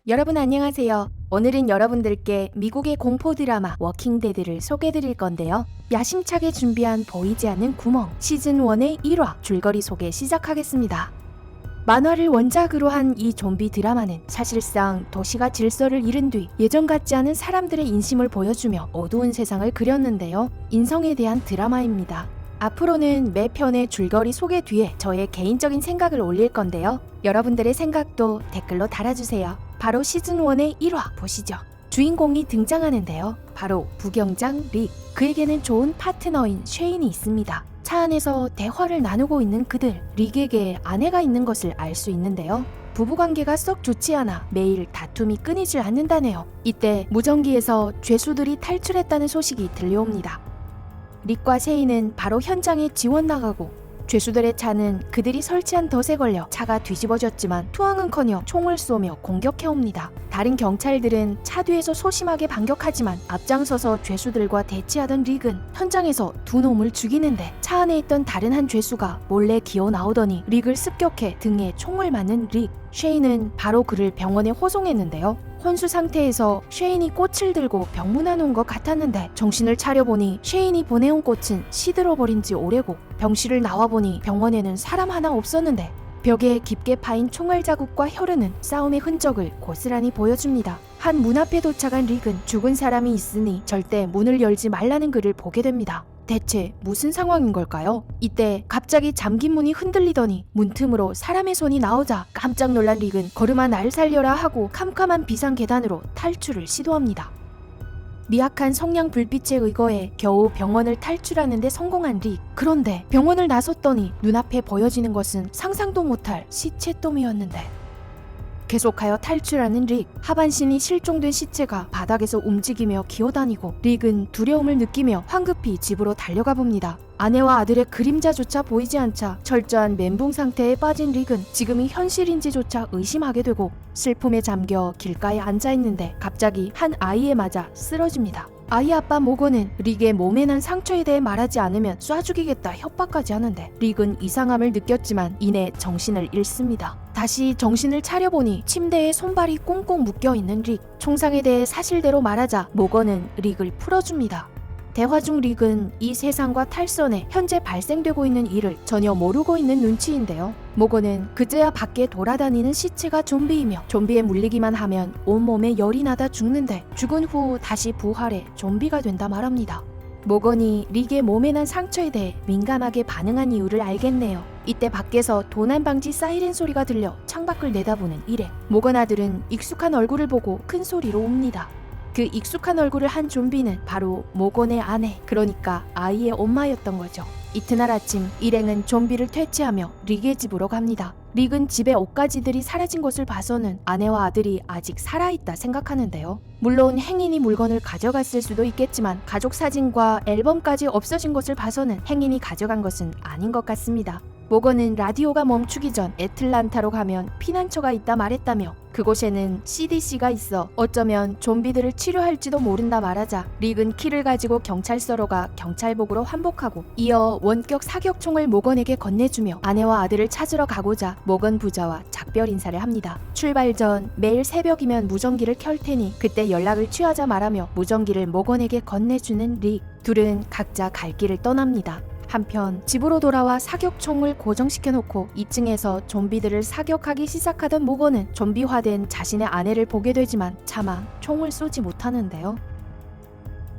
여러분 안녕하세요. 오늘은 여러분들께 미국의 공포 드라마 워킹데드를 소개드릴 건데요. 야심차게 준비한 보이지 않는 구멍 시즌1의 1화 줄거리 소개 시작하겠습니다. 만화를 원작으로 한 이 좀비 드라마는 사실상 도시가 질서를 잃은 뒤 예전 같지 않은 사람들의 인심을 보여주며 어두운 세상을 그렸는데요. 인성에 대한 드라마입니다. 앞으로는 매 편의 줄거리 소개 뒤에 저의 개인적인 생각을 올릴 건데요. 여러분들의 생각도 댓글로 달아주세요. 바로 시즌1의 1화 보시죠. 주인공이 등장하는데요. 바로 부경장 릭. 그에게는 좋은 파트너인 쉐인이 있습니다. 차 안에서 대화를 나누고 있는 그들. 릭에게 아내가 있는 것을 알 수 있는데요. 부부관계가 썩 좋지 않아 매일 다툼이 끊이질 않는다네요. 이때 무전기에서 죄수들이 탈출했다는 소식이 들려옵니다. 릭과 쉐인은 바로 현장에 지원 나가고 죄수들의 차는 그들이 설치한 덫에 걸려 차가 뒤집어졌지만 투항은커녕 총을 쏘며 공격해옵니다. 다른 경찰들은 차 뒤에서 소심하게 반격하지만 앞장서서 죄수들과 대치하던 릭은 현장에서 두 놈을 죽이는데 차 안에 있던 다른 한 죄수가 몰래 기어 나오더니 릭을 습격해 등에 총을 맞는 릭. 쉐인은 바로 그를 병원에 호송했는데요. 혼수 상태에서 쉐인이 꽃을 들고 병문안 온 것 같았는데 정신을 차려보니 쉐인이 보내온 꽃은 시들어버린 지 오래고 병실을 나와보니 병원에는 사람 하나 없었는데 벽에 깊게 파인 총알 자국과 혈흔은 싸움의 흔적을 고스란히 보여줍니다. 한 문 앞에 도착한 릭은 죽은 사람이 있으니 절대 문을 열지 말라는 글을 보게 됩니다. 대체 무슨 상황인 걸까요? 이때 갑자기 잠긴 문이 흔들리더니 문틈으로 사람의 손이 나오자 깜짝 놀란 릭은 걸음아 날 살려라 하고 캄캄한 비상 계단으로 탈출을 시도합니다. 미약한 성냥 불빛에 의거해 겨우 병원을 탈출하는 데 성공한 릭. 그런데 병원을 나섰더니 눈앞에 보여지는 것은 상상도 못할 시체더미였는데 계속하여 탈출하는 릭. 하반신이 실종된 시체가 바닥에서 움직이며 기어다니고 릭은 두려움을 느끼며 황급히 집으로 달려가 봅니다. 아내와 아들의 그림자조차 보이지 않자 철저한 멘붕 상태에 빠진 릭은 지금이 현실인지조차 의심하게 되고 슬픔에 잠겨 길가에 앉아있는데 갑자기 한 아이에 맞아 쓰러집니다. 아이 아빠 모건은 릭의 몸에 난 상처에 대해 말하지 않으면 쏴 죽이겠다 협박까지 하는데 릭은 이상함을 느꼈지만 이내 정신을 잃습니다. 다시 정신을 차려보니 침대에 손발이 꽁꽁 묶여있는 릭. 총상에 대해 사실대로 말하자 모건은 릭을 풀어줍니다. 대화 중 릭은 이 세상과 탈선해 현재 발생되고 있는 일을 전혀 모르고 있는 눈치인데요. 모건은 그제야 밖에 돌아다니는 시체가 좀비이며 좀비에 물리기만 하면 온몸에 열이 나다 죽는데 죽은 후 다시 부활해 좀비가 된다 말합니다. 모건이 릭의 몸에 난 상처에 대해 민감하게 반응한 이유를 알겠네요. 이때 밖에서 도난 방지 사이렌 소리가 들려 창밖을 내다보는 일행. 모건 아들은 익숙한 얼굴을 보고 큰 소리로 웁니다. 그 익숙한 얼굴을 한 좀비는 바로 모건의 아내, 그러니까 아이의 엄마였던 거죠. 이튿날 아침 일행은 좀비를 퇴치하며 릭의 집으로 갑니다. 릭은 집에 옷가지들이 사라진 것을 봐서는 아내와 아들이 아직 살아있다 생각하는데요. 물론 행인이 물건을 가져갔을 수도 있겠지만 가족 사진과 앨범까지 없어진 것을 봐서는 행인이 가져간 것은 아닌 것 같습니다. 모건은 라디오가 멈추기 전 애틀란타로 가면 피난처가 있다 말했다며 그곳에는 CDC가 있어 어쩌면 좀비들을 치료할지도 모른다 말하자 릭은 키를 가지고 경찰서로 가 경찰복으로 환복하고 이어 원격 사격총을 모건에게 건네주며 아내와 아들을 찾으러 가고자 모건 부자와 작별 인사를 합니다. 출발 전 매일 새벽이면 무전기를 켤 테니 그때 연락을 취하자 말하며 무전기를 모건에게 건네주는 릭. 둘은 각자 갈 길을 떠납니다. 한편 집으로 돌아와 사격총을 고정시켜놓고 2층에서 좀비들을 사격하기 시작하던 모건은 좀비화된 자신의 아내를 보게 되지만 차마 총을 쏘지 못하는데요.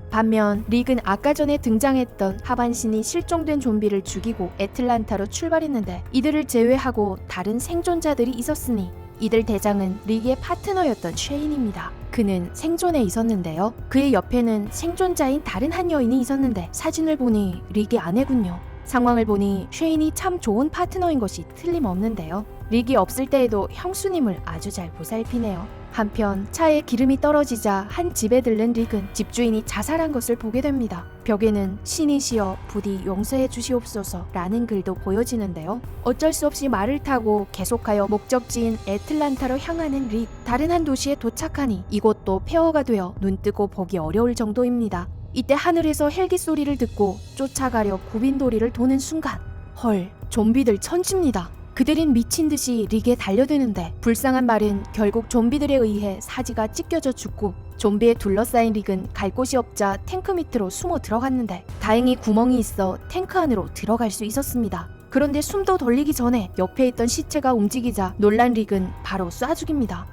반면 릭은 아까 전에 등장했던 하반신이 실종된 좀비를 죽이고 애틀란타로 출발했는데 이들을 제외하고 다른 생존자들이 있었으니 이들 대장은 릭의 파트너였던 쉐인입니다. 그는 생존에 있었는데요. 그의 옆에는 생존자인 다른 한 여인이 있었는데 사진을 보니 릭의 아내군요. 상황을 보니 쉐인이 참 좋은 파트너인 것이 틀림없는데요. 릭이 없을 때에도 형수님을 아주 잘 보살피네요. 한편 차에 기름이 떨어지자 한 집에 들른 릭은 집주인이 자살한 것을 보게 됩니다. 벽에는 신이시여 부디 용서해 주시옵소서 라는 글도 보여지는데요. 어쩔 수 없이 말을 타고 계속하여 목적지인 애틀란타로 향하는 릭. 다른 한 도시에 도착하니 이곳도 폐허가 되어 눈뜨고 보기 어려울 정도입니다. 이때 하늘에서 헬기 소리를 듣고 쫓아가려 굽인도리를 도는 순간 헐, 좀비들 천지입니다. 그들은 미친 듯이 릭에 달려드는데 불쌍한 말은 결국 좀비들에 의해 사지가 찢겨져 죽고 좀비에 둘러싸인 릭은 갈 곳이 없자 탱크 밑으로 숨어 들어갔는데 다행히 구멍이 있어 탱크 안으로 들어갈 수 있었습니다. 그런데 숨도 돌리기 전에 옆에 있던 시체가 움직이자 놀란 릭은 바로 쏴 죽입니다.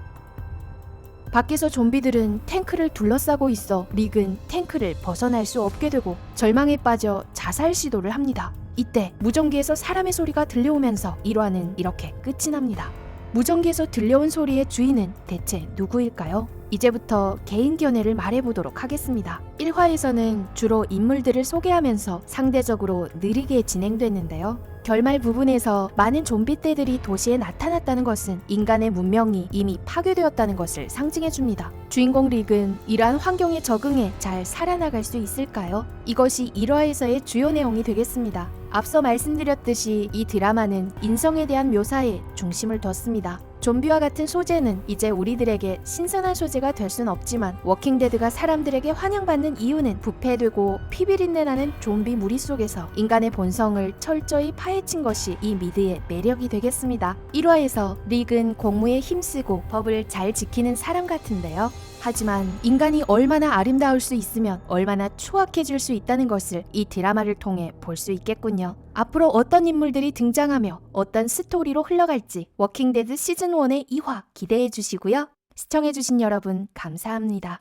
밖에서 좀비들은 탱크를 둘러싸고 있어 릭은 탱크를 벗어날 수 없게 되고 절망에 빠져 자살 시도를 합니다. 이때 무전기에서 사람의 소리가 들려오면서 1화는 이렇게 끝이 납니다. 무전기에서 들려온 소리의 주인은 대체 누구일까요? 이제부터 개인 견해를 말해보도록 하겠습니다. 1화에서는 주로 인물들을 소개하면서 상대적으로 느리게 진행됐는데요. 결말 부분에서 많은 좀비 떼들이 도시에 나타났다는 것은 인간의 문명이 이미 파괴되었다는 것을 상징해줍니다. 주인공 릭은 이러한 환경에 적응해 잘 살아나갈 수 있을까요? 이것이 1화에서의 주요 내용이 되겠습니다. 앞서 말씀드렸듯이 이 드라마는 인성에 대한 묘사에 중심을 뒀습니다. 좀비와 같은 소재는 이제 우리들에게 신선한 소재가 될 순 없지만 워킹데드가 사람들에게 환영받는 이유는 부패되고 피비린내 나는 좀비 무리 속에서 인간의 본성을 철저히 파헤친 것이 이 미드의 매력이 되겠습니다. 1화에서 릭은 공무에 힘쓰고 법을 잘 지키는 사람 같은데요. 하지만 인간이 얼마나 아름다울 수 있으면 얼마나 추악해질 수 있다는 것을 이 드라마를 통해 볼 수 있겠군요. 앞으로 어떤 인물들이 등장하며 어떤 스토리로 흘러갈지 워킹데드 시즌1의 2화 기대해 주시고요. 시청해 주신 여러분 감사합니다.